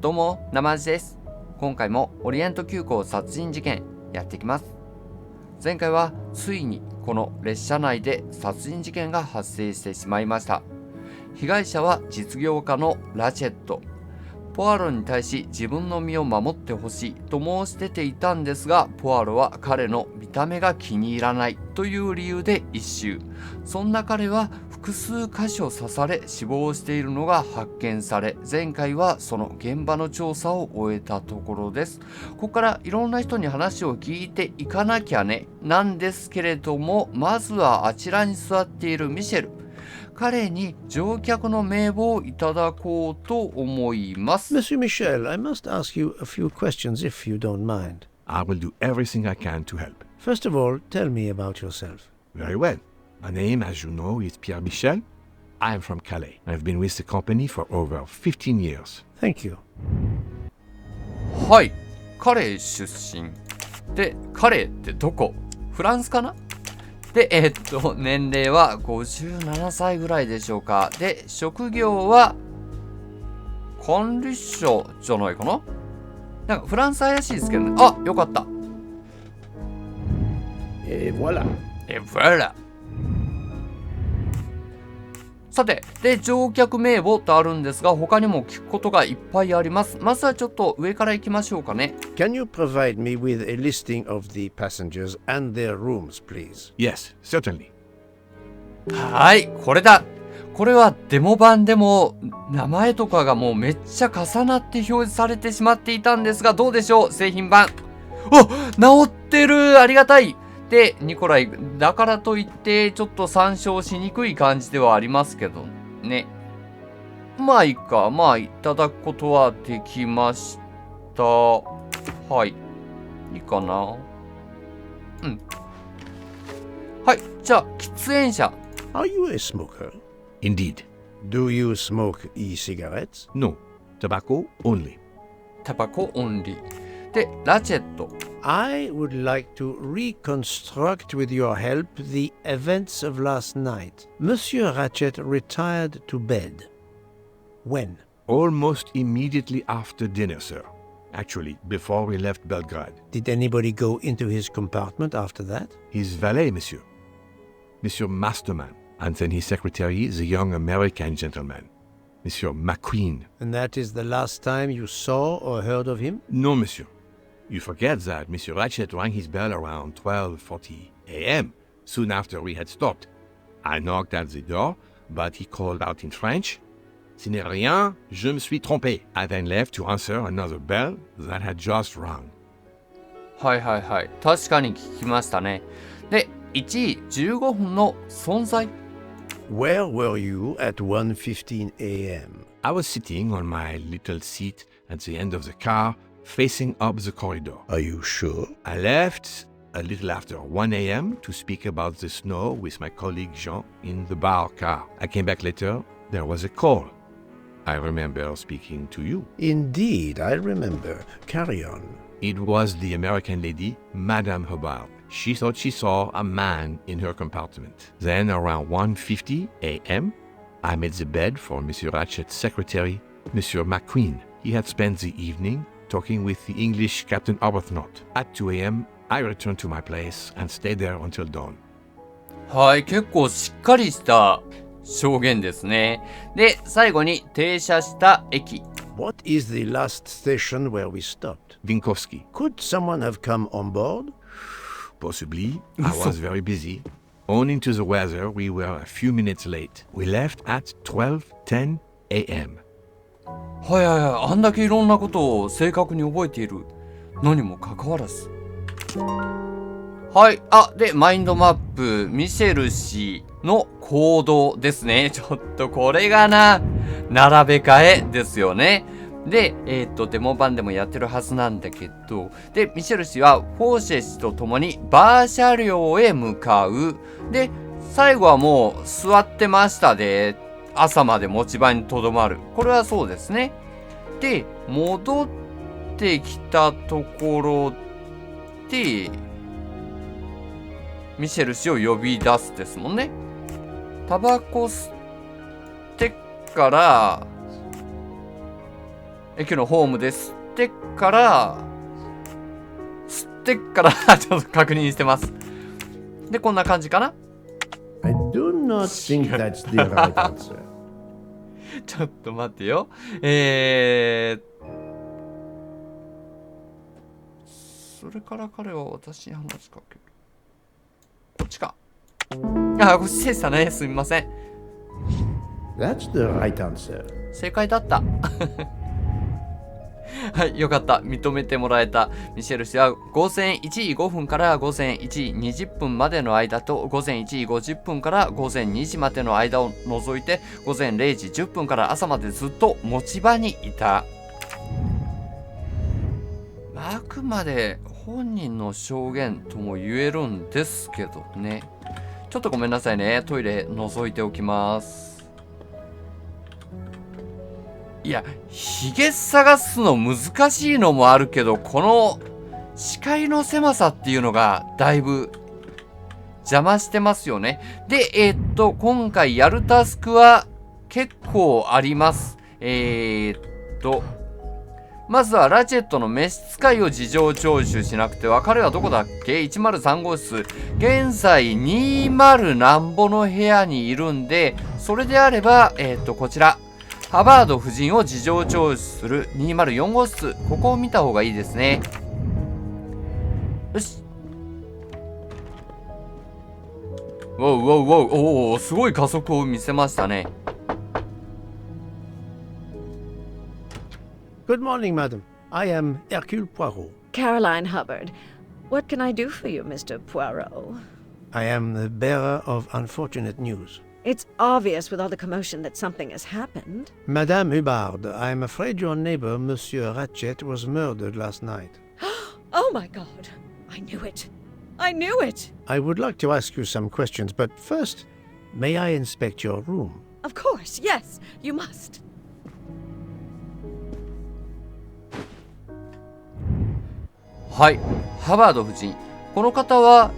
どうも、生味です。今回もオリエント急行殺人事件やっていきます。前回はついにこの列車内で殺人事件が発生してしまいました。被害者は実業家のラチェット。ポアロに対し自分の身を守ってほしいと申し出ていたんですが、ポアロは彼の見た目が気に入らないという理由で一蹴。そんな彼は複数箇所刺され死亡しているのが発見され、前回はその現場の調査を終えたところです。ここからいろんな人に話を聞いていかなきゃねなんですけれども、まずはあちらに座っているミシェル。彼に乗客の名簿をいただこうと思います。Monsieur Michel, I must ask you a few questions if you don't mind. I will do everything I can to help. First of all, tell me about yourself. Very well. My name, as you know, is Pierre Michel. I am from Calais. I've been with the company for over 15 years. Thank you. はい、カレー出身で、カレーってどこ？フランスかな？で、年齢は57歳ぐらいでしょうか。で、職業は管理者じゃないかな。なんかフランス怪しいですけどね。あ、よかった。voilà. voilà。さて、で、乗客名簿とあるんですが、他にも聞くことがいっぱいあります。まずはちょっと上から行きましょうかね。Can you provide me with a listing of the passengers and their rooms, please? Yes, certainly. はい、これだ。これはデモ版でも名前とかがもうめっちゃ重なって表示されてしまっていたんですが、どうでしょう、製品版。あ、治ってる、ありがたい。で、ニコライ、だからといってちょっと参照しにくい感じではありますけどね。まあいいか、まあいただくことはできました。はい、いいかな。うん。はい、じゃあ喫煙者。 Are you a smoker? Indeed. Do you smoke e-cigarettes? No. Tobacco only. タバコオンリーで、ラチェット。I would like to reconstruct with your help the events of last night. Monsieur Ratchet retired to bed. When? Almost immediately after dinner, sir. Actually, before we left Belgrade. Did anybody go into his compartment after that? His valet, monsieur. Monsieur Masterman. And then his secretary, the young American gentleman. Monsieur McQueen. And that is the last time you saw or heard of him? No, monsieur. You forget that Monsieur Ratchet rang his bell around 12:40 a.m., soon after we had stopped. I knocked at the door, but he called out in French, "Ce n'est rien, je me suis trompé." I then left to answer another bell that had just rung. はいはいはい。確かに聞きましたね。で、1時15分の存在。Where were you at 1:15 a.m.? I was sitting on my little seat at the end of the car, facing up the corridor. Are you sure? I left a little after 1 a.m. to speak about the snow with my colleague Jean in the bar car. I came back later. There was a call. I remember speaking to you. Indeed, I remember. Carry on. It was the American lady, Madame Hubbard. She thought she saw a man in her compartment. Then around 1:50 a.m., I made the bed for Monsieur Ratchet's secretary, Monsieur McQueen. He had spent the evening talking with the English Captain Arbuthnot. At 2 a.m., I returned to my place and stayed there until dawn. はい、結構しっかりした証言ですね。で、最後に停車した駅。What is the last station where we stopped? Vinkovsky. Could someone have come on board? Possibly. I was very busy. Owing to the weather, we were a few minutes late. We left at 12:10 a.m. はいはいはい、あんだけいろんなことを正確に覚えているのにもかかわらず。はい、あ、で、マインドマップ、ミシェル氏の行動ですね。ちょっとこれがな、並べ替えですよね。で、デモ版でもやってるはずなんだけど、で、ミシェル氏はフォーシェ氏と共にバー車両へ向かう。で、最後はもう座ってましたで、朝まで持ち場にとどまる。これはそうですね。で、戻ってきたところで、ミシェル氏を呼び出すですもんね。タバコ吸ってから、駅のホームで吸ってからちょっと確認してます。で、こんな感じかな。I do not think that's the right answer. ちょっと待ってよ。それから彼は私に話しかける。こっちか。あ、こっちでしたね。すみません。That's the right answer. 正解だった。はい、よかった。認めてもらえた。ミシェル氏は午前1時5分から午前1時20分までの間と午前1時50分から午前2時までの間を除いて午前0時10分から朝までずっと持ち場にいた。あくまで本人の証言とも言えるんですけどね。ちょっとごめんなさいね。トイレ覗いておきます。いや、ヒゲ探すの難しいのもあるけど、この視界の狭さっていうのがだいぶ邪魔してますよね。で、今回やるタスクは結構あります。まずはラチェットの召使いを事情聴取しなくては。彼はどこだっけ ?103 号室。現在20何ぼの部屋にいるんで、それであれば、こちら。ハバード夫人を事情聴取する204号室。ここを見た方がいいですね。よし。ウォウウォウウォウ。おお、すごい加速を見せましたね。Good morning, madam. I am Hercule Poirot. Caroline Hubbard. What can I do for you, Mr. Poirot? I am the bearer of unfortunate news. It's obvious with all the commotion that something has happened. Madame Hubbard, I am afraid your neighbor, Monsieur Ratchet, was murdered last night. Oh my God. I knew it. I knew it. I would like to ask you some questions, but first, may I inspect your room? Of course, yes, you must. はい、ハバード夫人。この方は、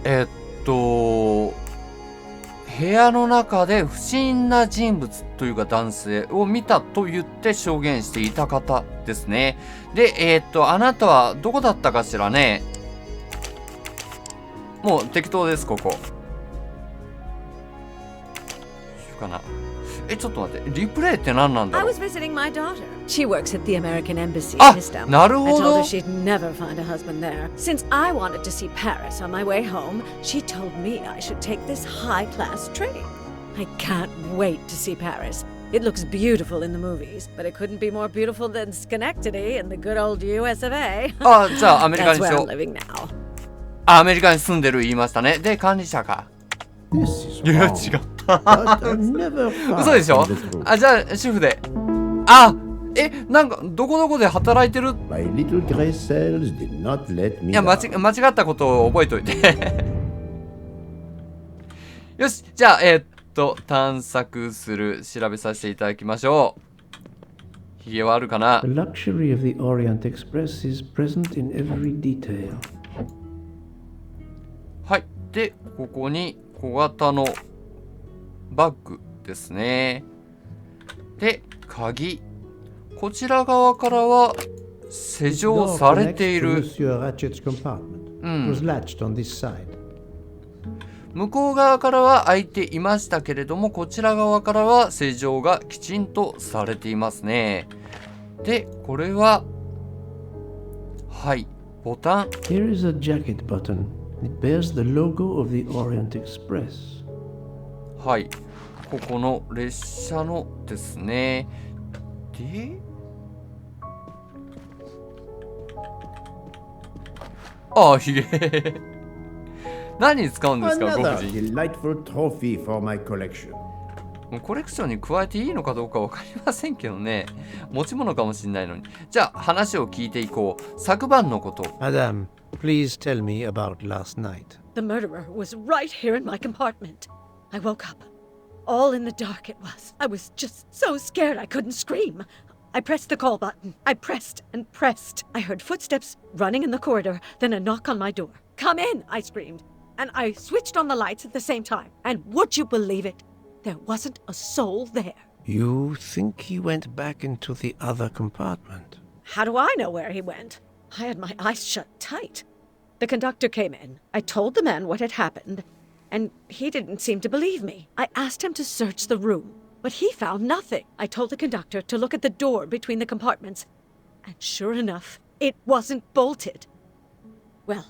部屋の中で不審な人物というか男性を見たと言って証言していた方ですね。で、あなたはどこだったかしらね。もう適当です、ここ。かな。ちょっと待って、リプレイって何なんだ I ろう。 was visiting my daughter. She works at the American Embassy あ in、Istanbul. なる I ほ told ど her。she'd never find a husband there. Since I wanted to see Paris on my way home, she told me I should take this high-class train. I can't wait to see Paris. It looks beautiful in the movies, but it couldn't be more beautiful than Schenectady in the good old US of A. あ、じゃあアメリカ That's にし where よ I'm う。living now. あ、アメリカに住んでる言いましたね。で、管理者か。 This is いや、違 wrong. った。 But I've never 嘘でしょ found this room. あ、じゃあ主婦で。あ、なんかどこどこで働いてる。 My little gray cells did not let me いや、間 down. 違ったことを覚えといて。よし、じゃあ探索する、調べさせていただきましょう。ひげはあるかな。 The luxury of the Orient Express is present in every detail. はい。で、ここに小型のバッグですね。で、鍵。こちら側からは施錠されてい Door る。 connects to Monsieur Ratchet's compartment. It was latched on this side. 向こう側からは開いていましたけれども、こちら側からは施錠がきちんとされていますね。で、これは、はい、ボタン。 Here is a jacket button. It bears the logo of the Orient Express. はい、ここの列車のですね。で、ああ、ひげ。何に使うんですか、ご Another 婦人。 delightful trophy for my collection. もうコレクションに加えていいのかどうかわかりませんけどね。持ち物かもしれないのに。じゃあ話を聞いていこう。昨晩のこと。 Madame, please tell me about last night. The murderer was right here in my compartment. I woke up. All in the dark it was. I was just so scared I couldn't scream. I pressed the call button. I pressed and pressed. I heard footsteps running in the corridor, then a knock on my door. Come in, I screamed. And I switched on the lights at the same time. And would you believe it? There wasn't a soul there. You think he went back into the other compartment? how do I know where he went? I had my eyes shut tight. The conductor came in. I told the man what had happened, and he didn't seem to believe me. I asked him to search the room, but he found nothing. I told the conductor to look at the door between the compartments, and sure enough, it wasn't bolted. Well,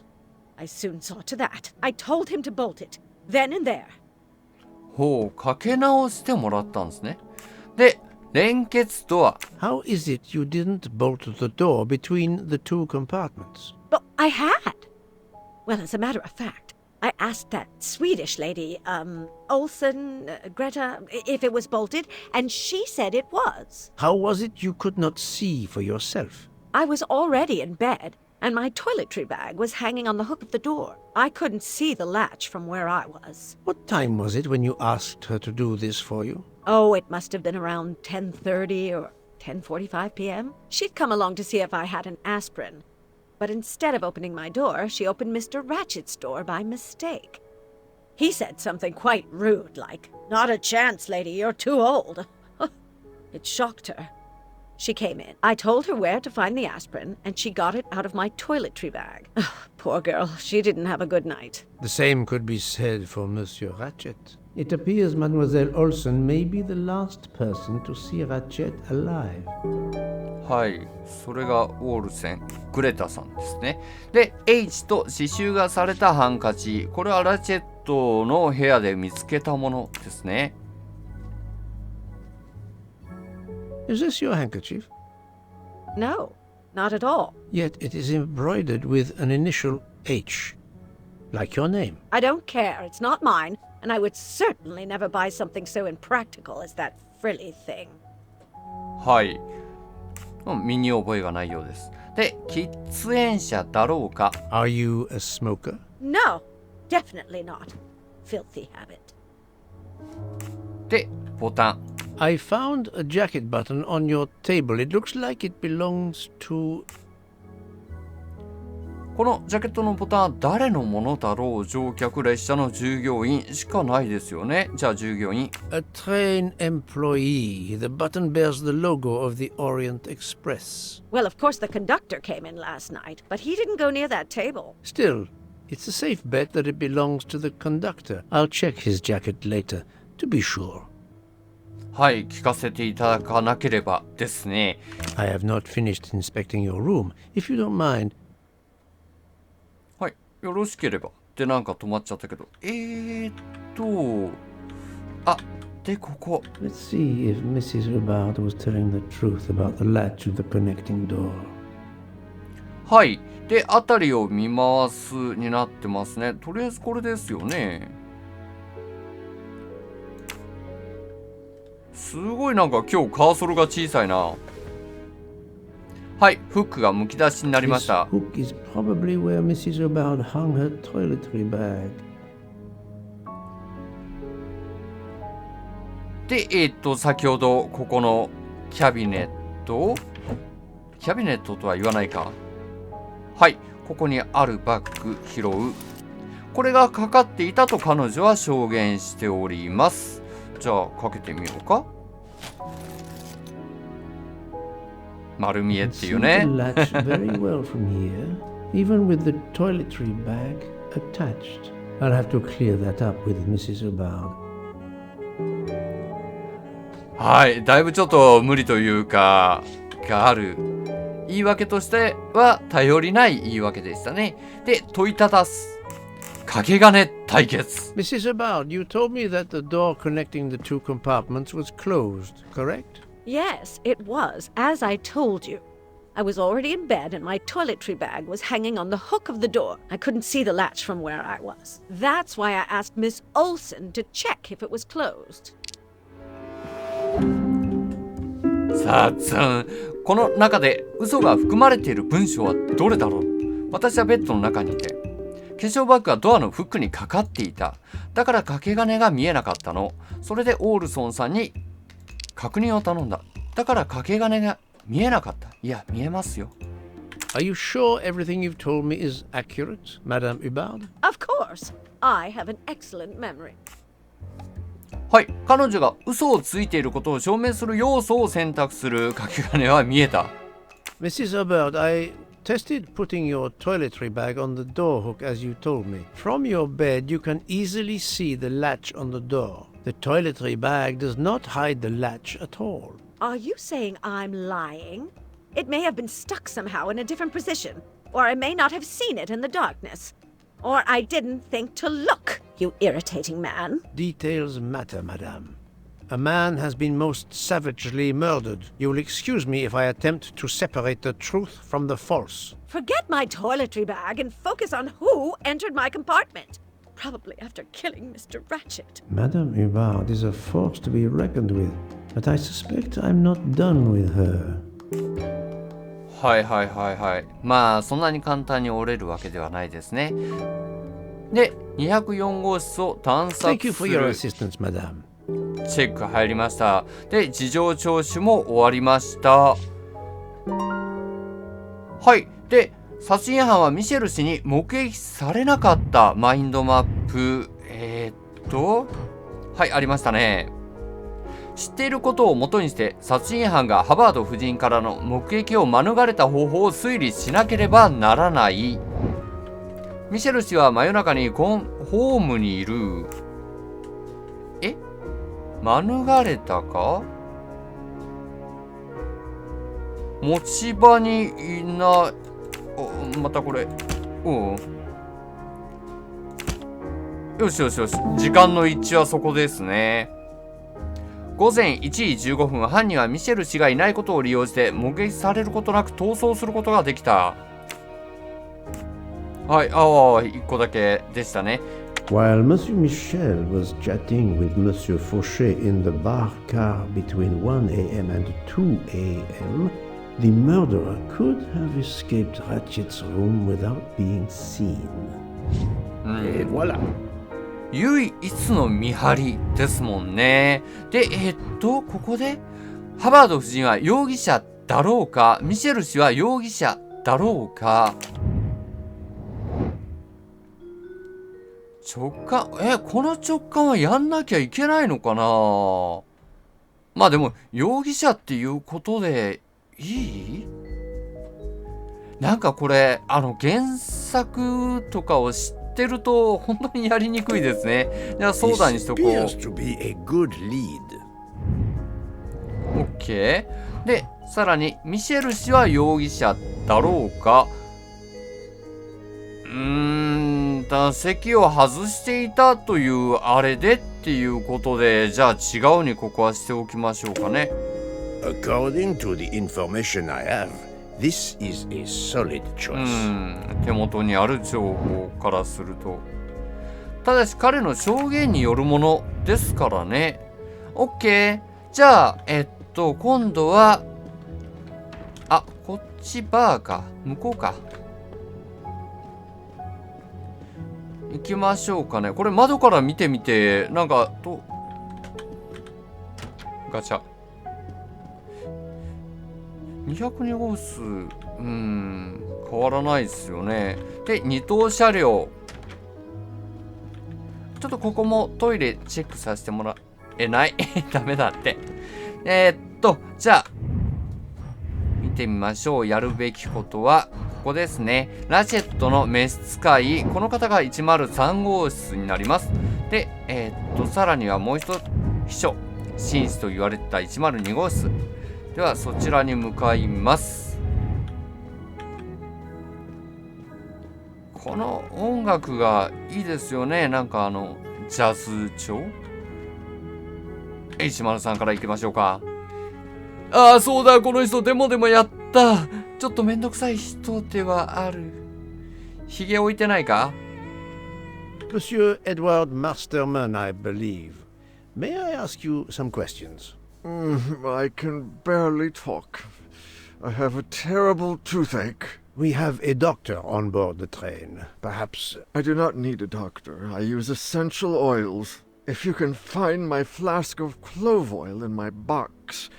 I soon saw to that. I told him to bolt it, then and there. ほう、かけ直してもらったんですね。で、連結ドア。How is it you didn't bolt the door between the two compartments? But I had. Well, as a matter of fact, I asked that Swedish lady, Olsen, Greta, if it was bolted, and she said it was. How was it you could not see for yourself? I was already in bed, and my toiletry bag was hanging on the hook of the door. I couldn't see the latch from where I was. What time was it when you asked her to do this for you? Oh, it must have been around 10:30 or 10:45 p.m. She'd come along to see if I had an aspirin. But instead of opening my door, she opened Mr. Ratchet's door by mistake. He said something quite rude, like, "Not a chance, lady, you're too old." It shocked her. She came in. I told her where to find the aspirin, and she got it out of my toiletry bag. Poor girl, she didn't have a good night. The same could be said for Monsieur Ratchet. It appears Mademoiselle Olsen may be the last person to see Ratchet alive. はい、それがオールセン、グレタさんですね。で、H と刺繍がされたハンカチ。これはラチェットの部屋で見つけたものですね。Is this your handkerchief? No, not at all. Yet it is embroidered with an initial H, like your name. I don't care. It's not mine, and I would certainly never buy something so impractical as that frilly thing. はい。身に覚えがないようです。で、喫煙者だろうか。Are you a smoker? No, definitely not. Filthy habit. で、ボタン。I found a jacket button on your table. It looks like it belongs to... このジャケットのボタンは誰のものだろう。乗客、列車の従業員しかないですよね。じゃあ従業員。A train employee. The button bears the logo of the Orient Express. Well, of course the conductor came in last night, but he didn't go near that table. Still, it's a safe bet that it belongs to the conductor. I'll check his jacket later, to be sure. はい、聞かせていただかなければですね。I have not finished inspecting your room. If you don't mind. はい、よろしければ。で、なんか止まっちゃったけど。あ、で、ここ。Let's see if Mrs. Hubbard was telling the truth about the latch of the connecting door. はい。で、あたりを見回すになってますね。とりあえずこれですよね。すごいなんか今日カーソルが小さいな。はい、フックがむき出しになりました。This hook is probably where Mrs. Hubbard hung her toiletry bag. で、先ほどここのキャビネットとは言わないか。はい、ここにあるバッグ拾う。これがかかっていたと彼女は証言しております。じゃあかけてみようか。丸見えっていうね。The latch very well from here, even with the toiletry bag attached. I'll have to clear that up with Mrs. Hubbard. はい、だいぶちょっと無理というかがある。言い訳としては頼りない言い訳でしたね。で、問いただす。掛け金対決。Mrs. Hubbard, you told me that the door connecting the two compartments was closed, correct? Yes, it was, as I told you. I was already in bed and my toiletry bag was hanging on the hook of the door. I couldn't see the latch from where I was. That's why I asked Miss Olsen to check if it was closed. さあつん、この中で嘘が含まれている文章はどれだろう。私はベッドの中にいて、化粧バッグはドアのフックにかかっていた。だから掛け金が見えなかったの。それでオールソンさんに確認を頼んだ。だから掛け金が見えなかった。いや、見えますよ。Are you sure everything you've told me is accurate, Madame Hubbard? Of course. I have an excellent memory. はい、彼女が嘘をついていることを証明する要素を選択する。掛け金は見えた。Mrs. Hubbard, I tested putting your toiletry bag on the door hook as you told me. From your bed, you can easily see the latch on the door. The toiletry bag does not hide the latch at all. Are you saying I'm lying? It may have been stuck somehow in a different position, or I may not have seen it in the darkness. Or I didn't think to look, you irritating man. Details matter, madame. A man has been most savagely murdered. You will excuse me if I attempt to separate the truth from the false. Forget my toiletry bag and focus on who entered my compartment. Probably after killing Mr. Ratchet. Madame Hubbard is a force to be reckoned with, but I suspect I'm not done with her. はいはいはいはい。まあそんなに簡単に折れるわけではないですね。で、204号室を探索 Thank you す for your る assistance, madame. チェック入りました。で、事情聴取も終わりました。はい。で、殺人犯はミシェル氏に目撃されなかったマインドマップ。はい、ありましたね。知っていることをもとにして殺人犯がハバード夫人からの目撃を免れた方法を推理しなければならない。ミシェル氏は真夜中にホームにいる。免れたか？持ち場にいない。またこれ。よしよしよし。時間の一致はそこですね。午前1時15分、犯人はミシェル氏がいないことを利用して目撃されることなく逃走することができた。はい、1個だけでしたね。While Monsieur Michel was chatting with Monsieur Fauché in the bar car between 1 a.m. and 2 a.m., the murderer could have escaped Ratchet's room without being seen. Et voilà. 唯一の見張りですもんね。で、ここでハバード夫人は容疑者だろうか、ミシェル氏は容疑者だろうか。直感、この直感はやんなきゃいけないのかな。まあでも容疑者っていうことでいい？なんかこれ原作とかを知ってると本当にやりにくいですね。じゃあ相談にしとこう。OK。で、さらにミシェル氏は容疑者だろうか。席を外していたというあれでっていうことで、じゃあ違うにここはしておきましょうかね。According to the information I have, this is a solid choice. 手元にある情報からすると。ただし彼の証言によるものですからね。OK。じゃあ、今度は、こっちバーか。向こうか。行きましょうかね。これ窓から見てみて、なんか、ガチャ。202号室、変わらないですよね。で、2等車両。ちょっとここもトイレチェックさせてもらえないダメだって。じゃあ、見てみましょう。やるべきことは、ここですね。ラチェットの召使い。この方が103号室になります。で、さらにはもう一秘書。紳士と言われてた102号室。では、そちらに向かいます。この音楽がいいですよね。なんかジャズ調。103から行きましょうか。そうだ、この人デモやった。ちょっとめんどくさい人ではある。ひげ置いてないか？ Monsieur Edward Masterman, I believe. May I ask you some questions? I can barely talk. I have a terrible toothache. We have a doctor on board the train. Perhaps... I do not need a doctor. I use essential oils. If you can find my flask of clove oil in my box,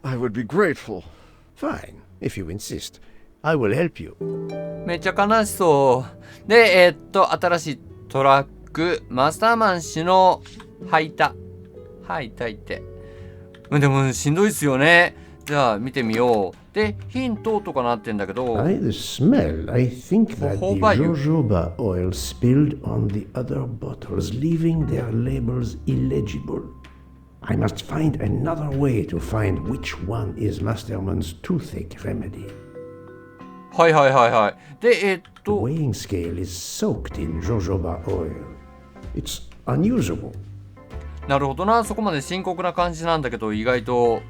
I would be grateful. Fine, if you insist. I will help you. めっちゃ悲しそう。で、新しいトラック、マスターマン氏の吐いたって。でもしんどいっすよね。じゃあ見てみよう。で、ヒントとかなってんだけど、 By the smell, I think that the Jojoba you- jojoba oil spilled on the other bottles, leaving their labels illegible. I must find another way to find which one is Masterman's toothache remedy. はいはいはいはい。で、The weighing scale is soaked in jojoba oil. It's unusable. なるほどな。そこまで深刻な感じなんだけど、意外と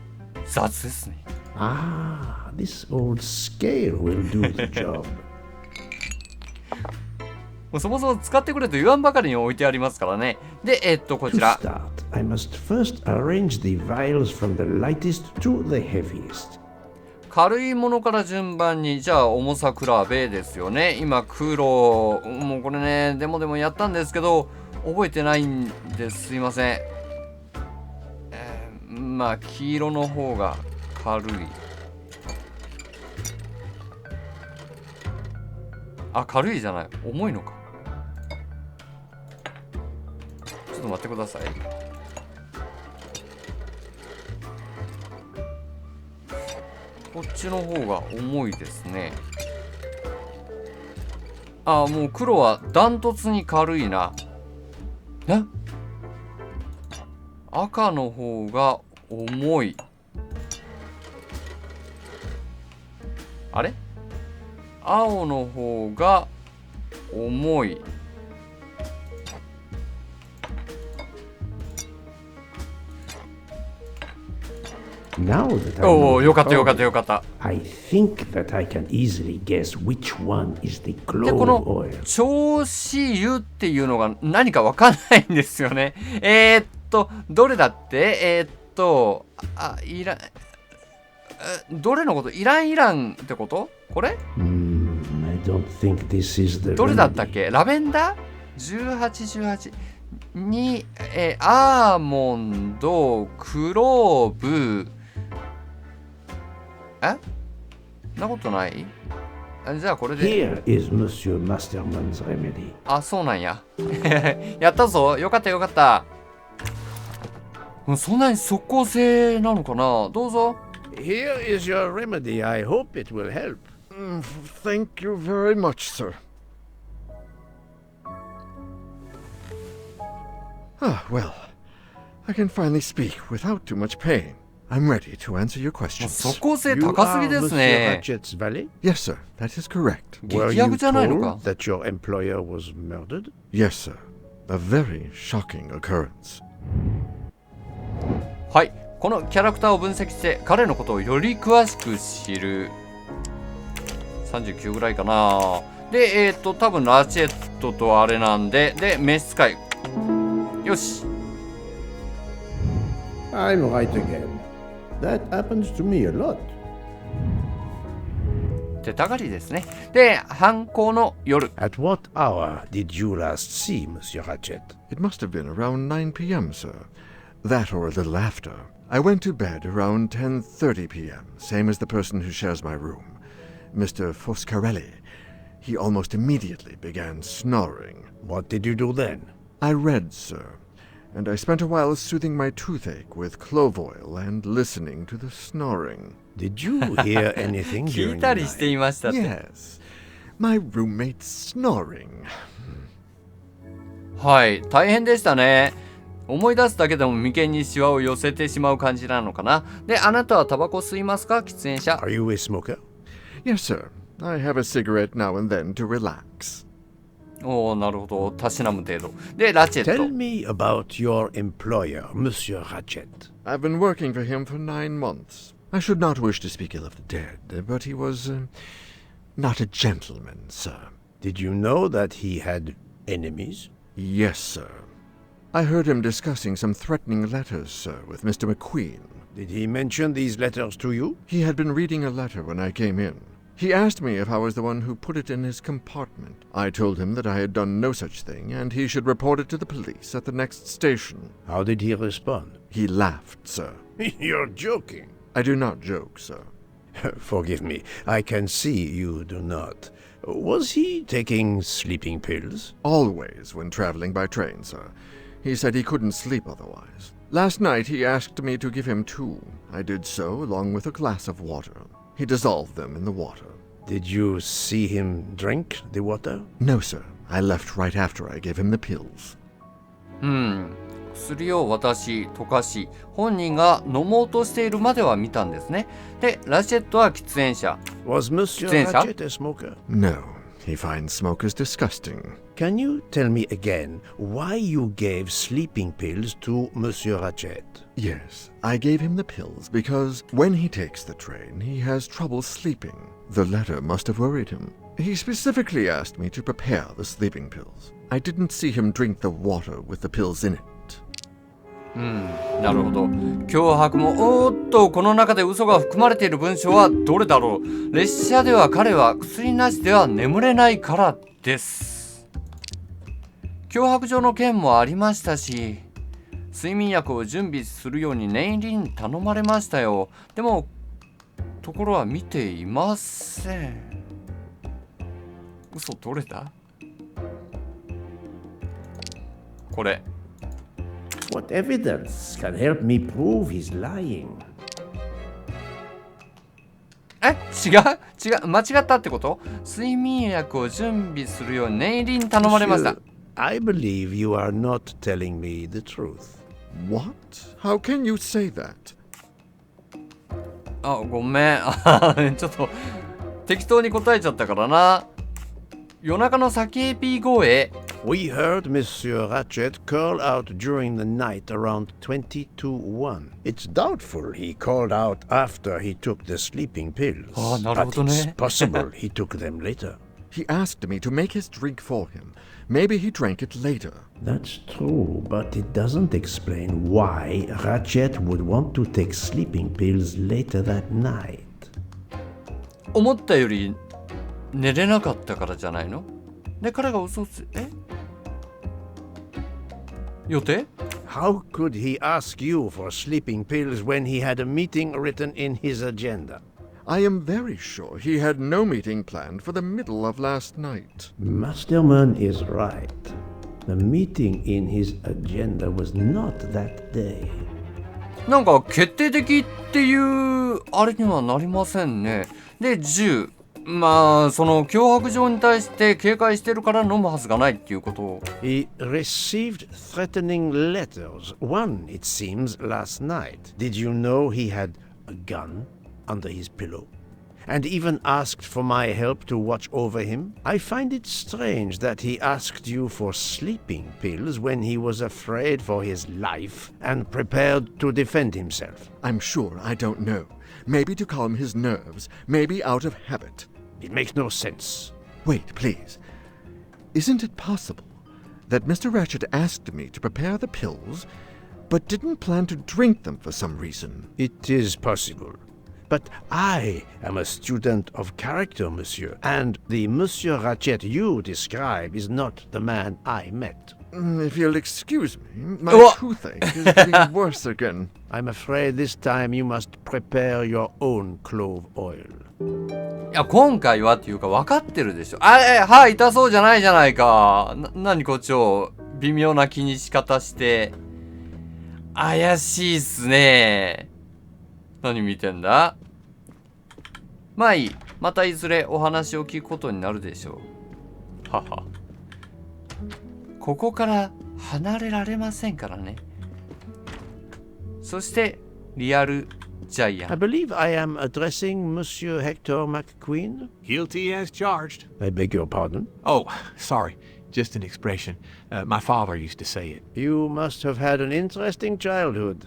雑ですね。Ah, this old scale will do the job. もうそもそも使ってくれと言わんばかりに置いてありますからね。で、こ To ちら。 start, I must first arrange the vials from the lightest to the heaviest. 軽いものから順番に、じゃあ重さ比べですよね。今黒、もうこれね、でもやったんですけど覚えてないんです。すいません。まあ黄色の方が軽い。あ、軽いじゃない、重いのか。ちょっと待ってください。こっちの方が重いですね。あ、もう黒はダントツに軽いな。赤の方が重い。あれ？青の方が重い。Now that I おお、 know よかった the よかった order, よかった。 I think that I can easily guess which one is the で、こ clove の oil. 調子湯っていうのが何かわかんないんですよね。どれだって？イラン、どれのこと？イランってこと？これ？ I don't think this is the どれだったっ remedy. け？ラベンダー ?18、18。に、アーモンド、クローブ、そんなことない？じゃあこれで。 Here is Monsieur Masterman's remedy. あ、そうなんや。やったぞ。よかったよかった。そんなに即効性なのかな。どうぞ。 Here is your remedy. I hope it will help. Thank you very much, sir. Ah, well, I can finally speak without too much pain. I'm ready to answer your もう questions. 即効性 You 高す are ぎです Monsieur ね。 Ratchet's valet? Yes, sir, that is correct. Were 劇 you 薬じゃないのか。 told that your employer was murdered? Yes, sir. A very shocking occurrence. はい。このキャラクターを分析して彼のことをより詳しく知る。39ぐらいかな。で、多分ラチェットとあれなんで、で、召使い。よし。 I'm right again. That happens to me a lot. 手たがりですね。で、犯行の夜。 At what hour did you last see Monsieur Ratchet? It must have been around 9 p.m., sir. That or a little after. I went to bed around 10:30 p.m., same as the person who shares my room, Mr. Foscarelli. He almost immediately began snoring. What did you do then? I read, sir, and I spent a while soothing my toothache with clove oil and listening to the snoring. Did you hear anything 聞 during いた the りして night? いましたって。 Yes, my roommate's snoring. はい。大変でしたね。思い出すだけでも眉間にシワを寄せてしまう感じなのかな。で、あなたはタバコ吸いますか？喫煙者。 Are you a smoker? Yes, sir. I have a cigarette now and then to relax. おお、なるほど。たしなむ程度。で、ラチェッ Tell ト。 me about your employer, Monsieur Ratchet. I've been working for him for 9 months. I should not wish to speak ill of the dead, but he was not a gentleman, sir. Did you know that he had enemies? Yes, sir. I heard him discussing some threatening letters, sir, with Mr. McQueen. Did he mention these letters to you? He had been reading a letter when I came in. He asked me if I was the one who put it in his compartment. I told him that I had done no such thing, and he should report it to the police at the next station. How did he respond? He laughed, sir. You're joking. I do not joke, sir. Forgive me, I can see you do not. Was he taking sleeping pills? Always when traveling by train, sir. He said he couldn't sleep otherwise. Last night he asked me to give him 2. I did so, along with a glass of water. He dissolved them in the water. Did you see him drink the water? No, sir. I left right after I gave him the pills. 薬を渡し溶かし本人が飲もうとしているまでは見たんですね。でラチェットは喫煙者。 Was Monsieur 喫煙者 Ratchet a smoker? No, he finds smokers disgusting. Can you tell me again why you gave sleeping pills to Monsieur Ratchet? Yes, I gave him the pills because when he takes the train, he has trouble sleeping. The letter must have worried him. He specifically asked me to prepare the sleeping pills. I didn't see him drink the water with the pills in it. なるほど。脅迫もおーっとこの中で嘘が含まれている文章はどれだろう。列車では彼は薬なしでは眠れないからです。脅迫状の件もありましたし睡眠薬を準備するように念入りに頼まれましたよ。でもところは見ていません。嘘取れた？これ。What evidence can help me prove he's lying? 違う間違ったってこと？睡眠薬を準備するように念入りに頼まれました。 I believe you are not telling me the truth. What? How can you say that? ごめんちょっと適当に答えちゃったからな。夜中の酒エピ号へ。 We heard Monsieur Ratchet call out during the night around 20 to 1. It's doubtful he called out after he took the sleeping pills. But it's possible he took them later. He asked me to make his drink for him. Maybe he drank it later. That's true, but it doesn't explain why Ratchet would want to take sleeping pills later that night. 思ったより寝れなかったからじゃないの？で彼が嘘を予定？ How could he ask you for sleeping pills when he had a meeting written in his agenda? I am very sure he had no meeting planned for the middle of last night. Masterman is right. The meeting in his agenda was not that day. なんか決定的っていうあれにはなりませんね。で10。まあその脅迫状に対して警戒してるから飲むはずがないっていうことを。 He received threatening letters. One, it seems, last night. Did you know he had a gun under his pillow? And even asked for my help to watch over him? I find it strange that he asked you for sleeping pills when he was afraid for his life and prepared to defend himself. I'm sure I don't know. Maybe to calm his nerves, maybe out of habit. It makes no sense. Wait, please. Isn't it possible that Mr. Ratchet asked me to prepare the pills, but didn't plan to drink them for some reason? It is possible. But I am a student of character, monsieur, and the Monsieur Ratchet you describe is not the man I met. If you'll excuse me, my toothache is getting worse again. I'm afraid this time you must prepare your own clove oil. いや今回はっていうか分かってるでしょ。歯痛そうじゃないじゃないか。何こっちを微妙な気にし方して怪しいっすね。何見てんだ？まあいい。またいずれお話を聞くことになるでしょう。はは。ここから離れられませんからね。そしてリアルジャイアン。 I believe I am addressing Monsieur Hector McQueen. Guilty as charged. I beg your pardon. Oh, sorry. Just an expression. My father used to say it. You must have had an interesting childhood.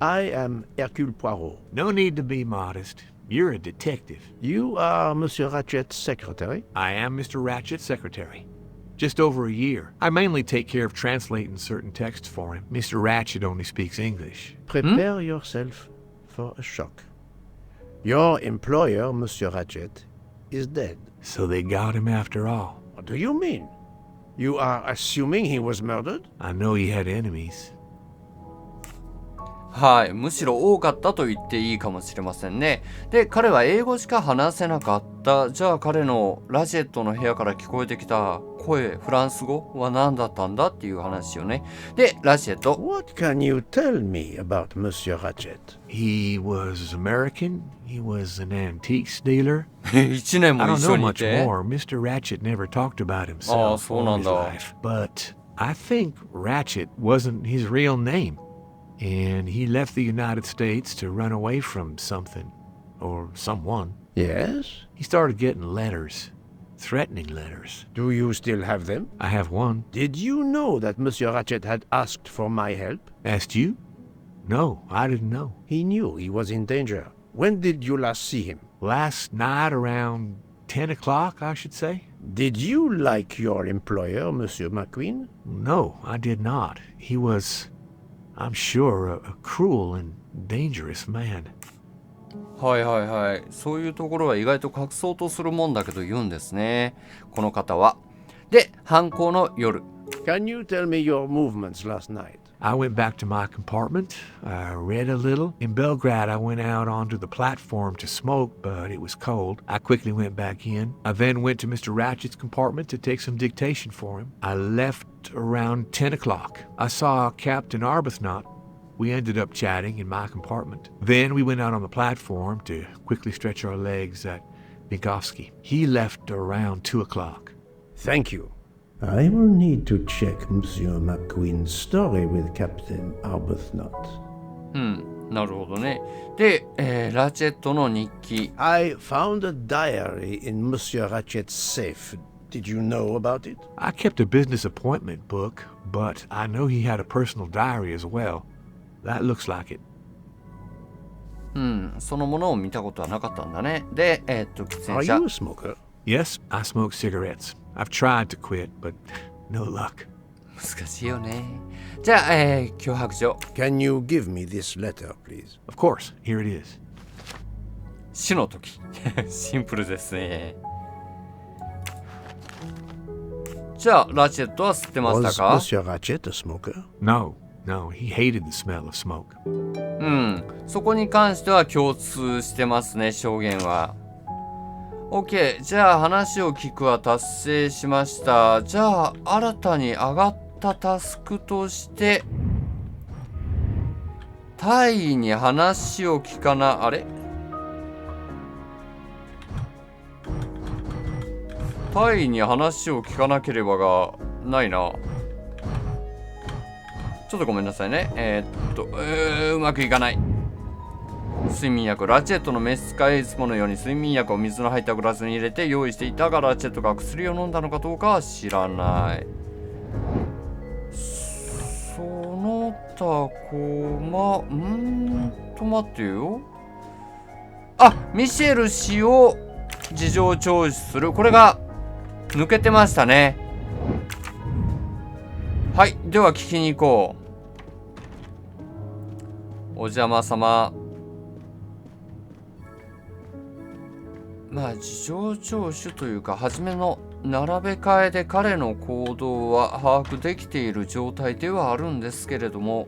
I am Hercule Poirot. No need to be modest. You're a detective. You are Monsieur Ratchet's secretary? I am Mr. Ratchet's secretary. Just over a year. I mainly take care of translating certain texts for him. Mr. Ratchet only speaks English. Prepare yourself for a shock. Your employer, Monsieur Ratchet, is dead. So they got him after all. What do you mean? You are assuming he was murdered? I know he had enemies. はい、むしろ多かったと言っていいかもしれませんね。で、彼は英語しか話せなかった。じゃあ彼のラジェットの部屋から聞こえてきた声、フランス語は何だったんだっていう話よね。で、ラジェット。What can you tell me about Monsieur Ratchet? He was American. He was an antiques dealer. 1年 I も don't 一 know 緒にい much て。more. Mr. Ratchet never talked about Ah, himself so or his なんだ。 life. But I think Ratchet wasn't his real name. And he left the United States to run away from something or someone. Yes? He started getting letters, threatening letters. Do you still have them? I have one. Did you know that Monsieur Ratchet had asked for my help? Asked you? No, I didn't know. He knew he was in danger. When did you last see him? Last night around 10 o'clock, I should say. Did you like your employer, Monsieur McQueen? No, I did not. He was, I'm sure, a cruel and dangerous man. はいはいはい。そういうところは意外と隠そうとするもんだけど言うんですね。この方は。で、犯行の夜。Can you tell me your movements last night? I went back to my compartment. I read a little. In Belgrade, I went out onto the platform to smoke, but it was cold. I quickly went back in. I then went to Mr. Ratchet's compartment to take some dictation for him. I left around 10 o'clock. I saw Captain Arbuthnot. We ended up chatting in my compartment. Then we went out on the platform to quickly stretch our legs at Vinkovsky. He left around 2 o'clock. Thank you. I will need to check Monsieur McQueen's story with Captain Arbuthnot. なるほどね。で、ラチェットの日記。I found a diary in Monsieur Ratchet's safe. Did you know about it? I kept a business appointment book, but I know he had a personal diary as well. That looks like it. そのものを見たことはなかったんだね。で、喫 Are 煙者 you。a smoker? Yes, I smoke cigarettes. I've tried to quit, but no luck. 難しいよね。じゃあ、脅迫状。 Can you give me this letter, please? Of course, here it is. 死の時。シンプルですね。じゃあ、ラチェットは吸ってました Was か？ Monsieur Ratchet a smoker? No, he hated the smell of smoke. そこに関しては共通してますね、証言は。OK、じゃあ話を聞くは達成しました。じゃあ、新たに上がったタスクとして、大尉に話を聞かな、あれ？大尉に話を聞かなければがないな。ちょっとごめんなさいね。うまくいかない。睡眠薬。ラチェットの召使いいつものように睡眠薬を水の入ったグラスに入れて用意していたが、ラチェットが薬を飲んだのかどうかは知らない。その他待ってよ。あ、ミシェル氏を事情聴取する。これが抜けてましたね。はい、では聞きに行こう。お邪魔様。まあ事情聴取というか、初めの並べ替えで彼の行動は把握できている状態ではあるんですけれども、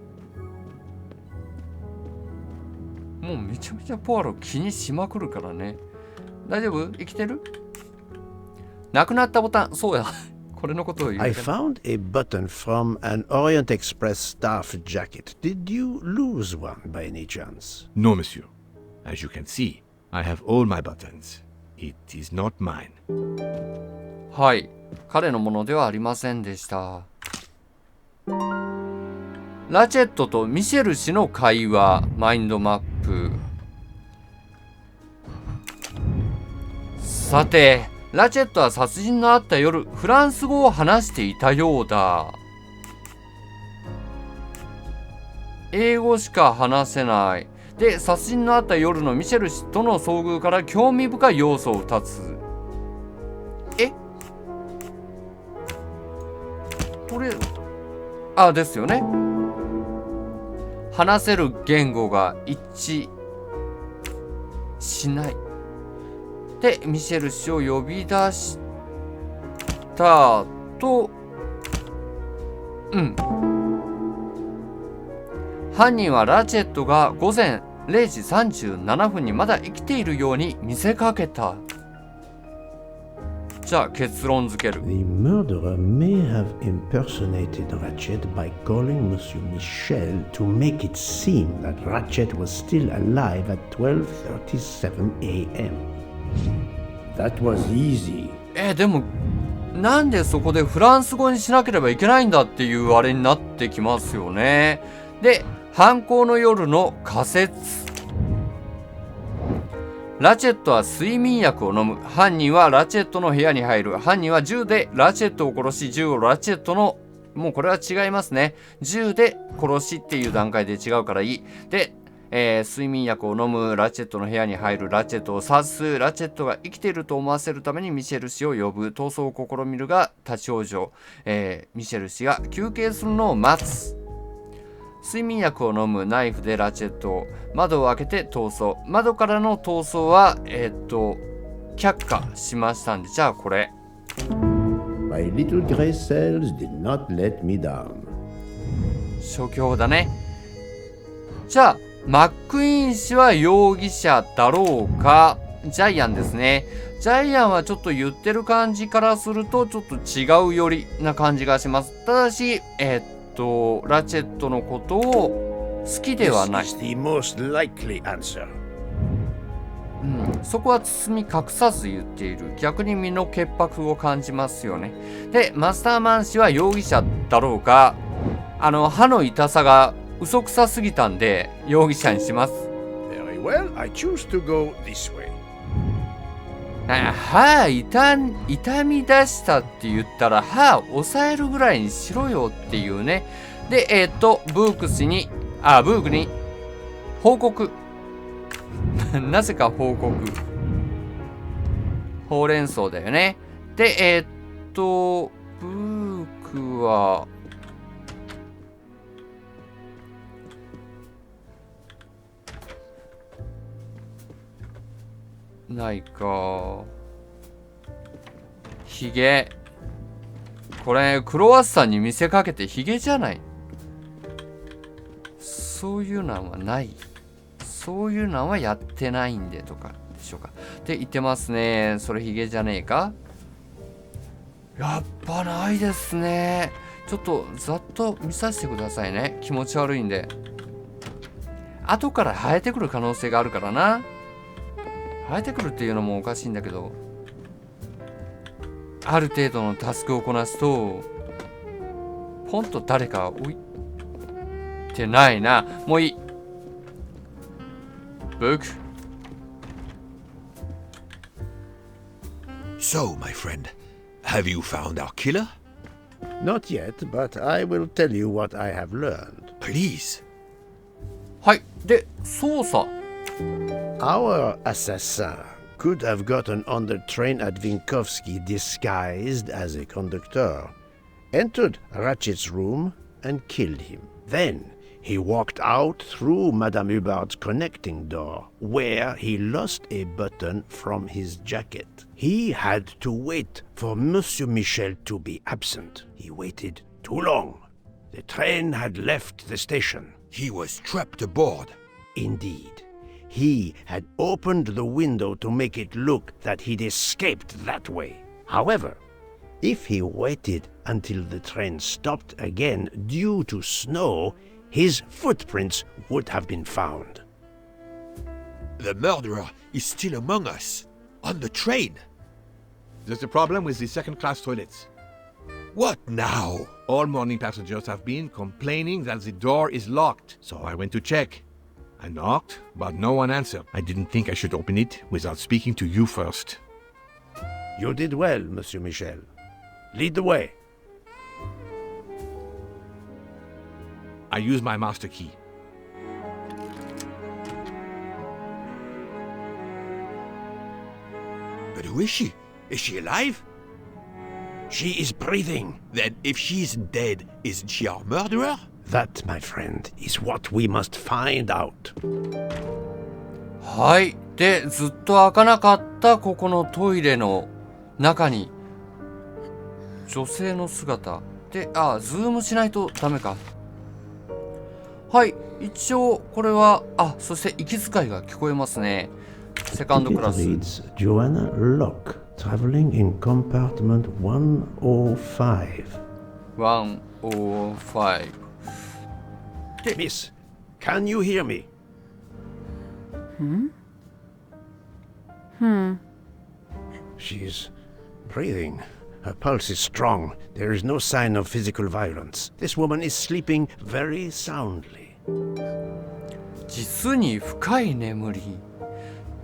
もうめちゃめちゃポアロ気にしまくるからね。大丈夫？生きてる？なくなったボタン、そうや。これのことを言う。I found a button from an Orient Express staff jacket. Did you lose one by any chance? No, monsieur. As you can see, I have all my buttons. It is not mine. はい、彼のものではありませんでした。ラチェットとミシェル氏の会話、マインドマップ。さて、ラチェットは殺人のあった夜、フランス語を話していたようだ。英語しか話せない。で、殺人のあった夜のミシェル氏との遭遇から興味深い要素を2つ。これ、ですよね。話せる言語が一致しない。で、ミシェル氏を呼び出した犯人はラチェットが午前0時37分にまだ生きているように見せかけた。じゃあ結論付ける。 The murderer may have impersonated Ratchet by calling Monsieur Michel to make it seem that Ratchet was still alive at 12:37 a.m. That was easy. でもなんでそこでフランス語にしなければいけないんだっていうあれになってきますよね。で、犯行の夜の仮説。ラチェットは睡眠薬を飲む。犯人はラチェットの部屋に入る。犯人は銃でラチェットを殺し、銃をラチェットの、もうこれは違いますね。銃で殺しっていう段階で違うからいい。で、睡眠薬を飲む。ラチェットの部屋に入る。ラチェットを刺す。ラチェットが生きていると思わせるためにミシェル氏を呼ぶ。逃走を試みるが立ち往生。ミシェル氏が休憩するのを待つ。睡眠薬を飲む。ナイフでラチェットを。窓を開けて逃走。窓からの逃走は却下しましたんで、じゃあこれ。 My little gray cells did not let me down. 初強だね。じゃあマックイーン氏は容疑者だろうか。ジャイアンですね。ジャイアンはちょっと言ってる感じからするとちょっと違う寄りな感じがします。ただしラチェットのことを好きではない。 This is the most likely answer. そこは包み隠さず言っている。逆に身の潔白を感じますよね。で、マスターマン氏は容疑者だろうか。歯の痛さが嘘くさすぎたんで容疑者にします。 Very well, I choose to go this way. 歯痛み出したって言ったら歯抑えるぐらいにしろよっていうね。で、ブークに報告。なぜか報告。ほうれん草だよね。で、ブークはないか。ヒゲ。これクロワッサンに見せかけてヒゲじゃない。そういうのはない。そういうのはやってないんでとかでしょうか。って言ってますね。それヒゲじゃねえか。やっぱないですね。ちょっとざっと見させてくださいね。気持ち悪いんで。後から生えてくる可能性があるからな。生えてくるっていうのもおかしいんだけど、ある程度のタスクをこなすとポンと誰か置いてないな。もういい。ブック。 So, my friend, have you found our killer? Not yet, but I will tell you what I have learned. Please. はい。で、捜査。 Our assassin could have gotten on the train at Vinkovsky disguised as a conductor, entered Ratchet's room, and killed him. Then he walked out through Madame Hubbard's connecting door, where he lost a button from his jacket. He had to wait for Monsieur Michel to be absent. He waited too long. The train had left the station. He was trapped aboard. Indeed. He had opened the window to make it look that he'd escaped that way. However, if he waited until the train stopped again due to snow, his footprints would have been found. The murderer is still among us, on the train. There's a problem with the second-class toilets. What now? All morning passengers have been complaining that the door is locked, so I went to check. I knocked, but no one answered. I didn't think I should open it without speaking to you first. You did well, Monsieur Michel. Lead the way. I used my master key. But who is she? Is she alive? She is breathing. Then if she isn't dead, isn't she our murderer? That, my friend, is what we must find out. はい。で、ずっと開かなかったここのトイレの中に女性の姿で、ズームしないとダメか。はい、一応これは、そして息遣いが聞こえますね。セカンドクラス。 It reads Joanna Locke, traveling in compartment 105. 105。 Miss, can you hear me? She's breathing. Her pulse is strong. There is no sign of physical violence. This woman is sleeping very soundly. 実に深い眠り。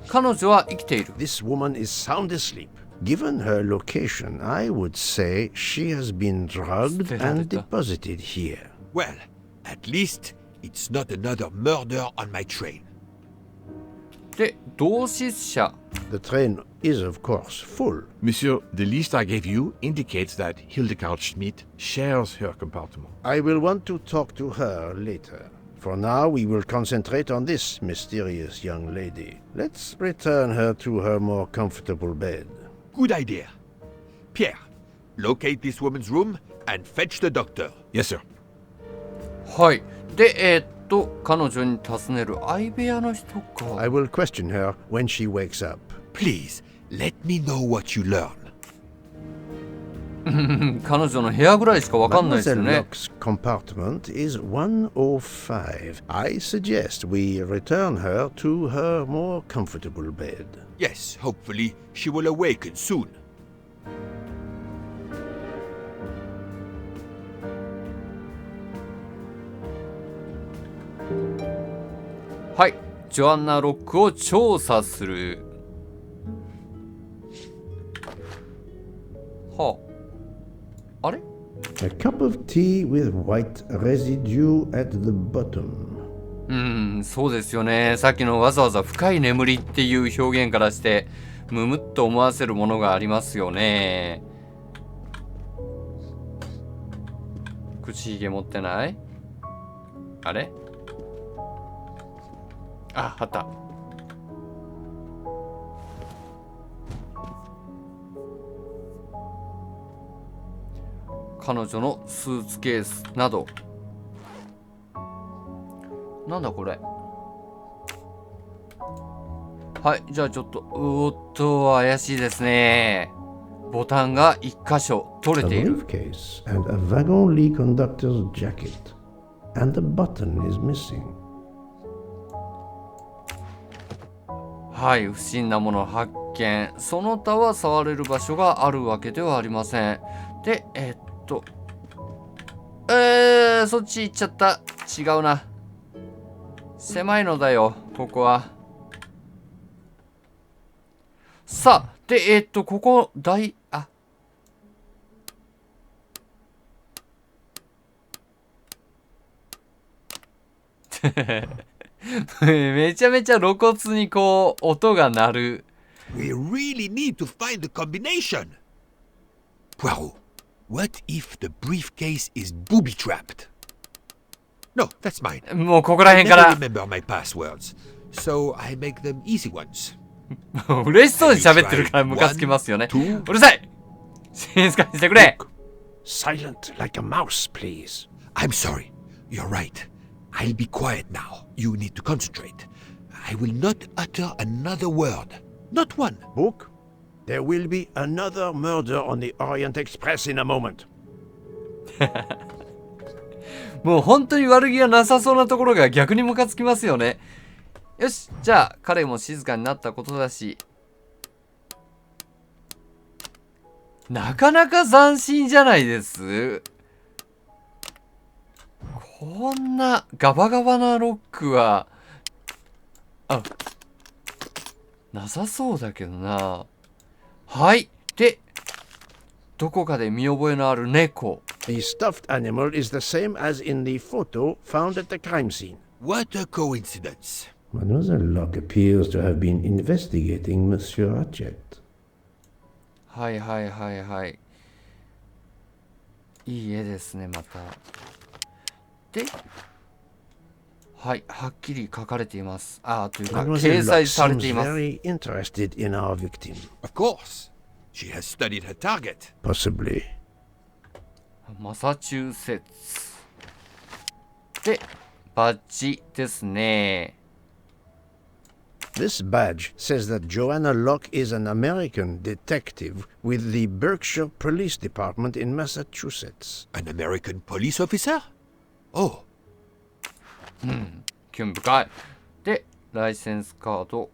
彼女は生きている。 This woman is sound asleep. Given her location, I would say she has been drugged and deposited here. Well, at least it's not another murder on my train. で、同志社。 The train is, of course, full. Monsieur, the list I gave you indicates that Hildegard Schmidt shares her compartment. I will want to talk to her later. For now, we will concentrate on this mysterious young lady. Let's return her to her more comfortable bed. Good idea. Pierre, locate this woman's room and fetch the doctor. Yes, sir. はい。で、彼女に尋ねる相部屋の人か。 I will question her when she wakes up. Please, let me know what you learn. 彼女の部屋ぐらいしかわかんないですよ Mademoiselle ね。 Locke's compartment is 105. I suggest we return her to her more comfortable bed. Yes, hopefully she will awaken soon. はい。ジョアンナ・ロックを調査する。はあ。あれ？ A cup of tea with white residue at the bottom. そうですよね。さっきのわざわざ深い眠りっていう表現からしてむむっと思わせるものがありますよね。口ひげ持ってない？あれ？あった。彼女のスーツケースなど。なんだこれ。はい、じゃあちょっと、怪しいですね。ボタンが一箇所取 A れている。 briefcase and a wagon-lee conductor's jacket. And the button is missing. はい、不審なもの発見。その他は触れる場所があるわけではありません。で、そっち行っちゃった。違うな。狭いのだよ、ここは。さあ、で、ここ、めちゃめちゃ露骨にこう、音が鳴る。We really need to find the combination. Poirot, what if the briefcase is booby-trapped? No, that's mine. もうここら I 辺か never ら remember my passwords, so I make them easy ones. 嬉しそうに喋ってるからムカつきますよね。うるさい！静かにしてくれ！ Silent like a mouse, please. I'm sorry. You're right. I'll be quiet now. You need to concentrate. I will not utter another word. Not one. Book, there will be another murder on the Orient Express in a moment. もう本当に悪気がなさそうなところが逆にムカつきますよね。よし、じゃあ彼も静かになったことだし、なかなか斬新じゃないです。こんなガバガバなロックはなさそうだけどな。はい。で、どこかで見覚えのある猫。The stuffed animal is the same as in the photo found at the crime scene. What a coincidence. Mademoiselle Locke appears to have been investigating Monsieur Ratchet. はいはいはいはい。いい絵ですね、また。で、はい、はっきり書かれています。というか、 Mademoiselle 掲載 Locke され seems ています。 very interested in our victim. Of course. She has studied her target. Possibly. マサチューセッツ。で、バッジですね。This badge says that Joanna Locke is an American detective with the Berkshire Police Department in Massachusetts. An American police officer? Oh. 興味深い。で、ライセンスカード。